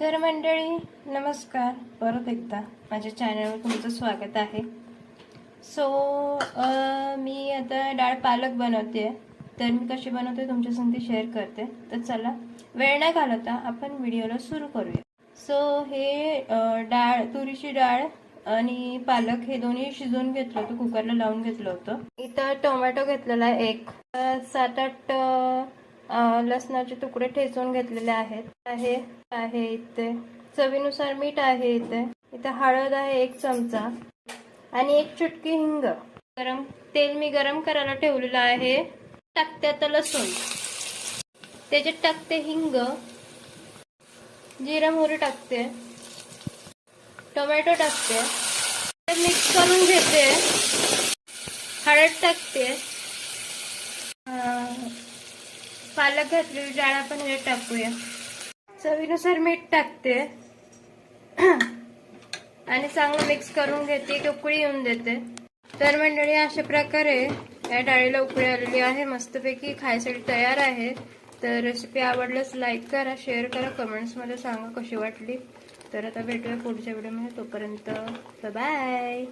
तर मंडळी नमस्कार, परत एकदा माझ्या चॅनलवर तुमचं स्वागत आहे. मी आता डाळ पालक बनवते. तर मी कशी बनवते तुमच्या संगती शेअर करते. तर चला वेळ न घालवता आपण व्हिडिओला सुरू करूया. हे तुरीची डाळ आणि पालक हे दोन्ही शिजवून घेतलं होतं, कुकरला लावून घेतलं होतं. इथं टोमॅटो घेतलेला एक 7-8 लसणाचे तुकडे ठेचून घेतलेले आहे इथे चवीनुसार मीठ आहे. इथे हळद आहे 1 चमचा आणि 1 चुटकी हिंग. तेल मी गरम करायला ठेवलेलं आहे. टाकते आता लसूण, त्याच्यात टाकते हिंग, जिरा मोहरी टाकते, टोमॅटो टाकते, मिक्स करून घेते. हळद टाकते, पालक घातलेली डाळ आपण हे टाकूया. चवीनुसार मीठ टाकते आणि चांगलं मिक्स करून घेते. एक उकळी येऊन देते. तर मंडळी अशा प्रकारे या डाळीला उकळी आलेली आहे. मस्तपैकी खायसाठी तयार आहे. तर रेसिपी आवडल्यास लाईक करा, शेअर करा, कमेंट्समध्ये सांगा कशी वाटली. तर आता भेटूया पुढच्या व्हिडिओमध्ये. तोपर्यंत बाय.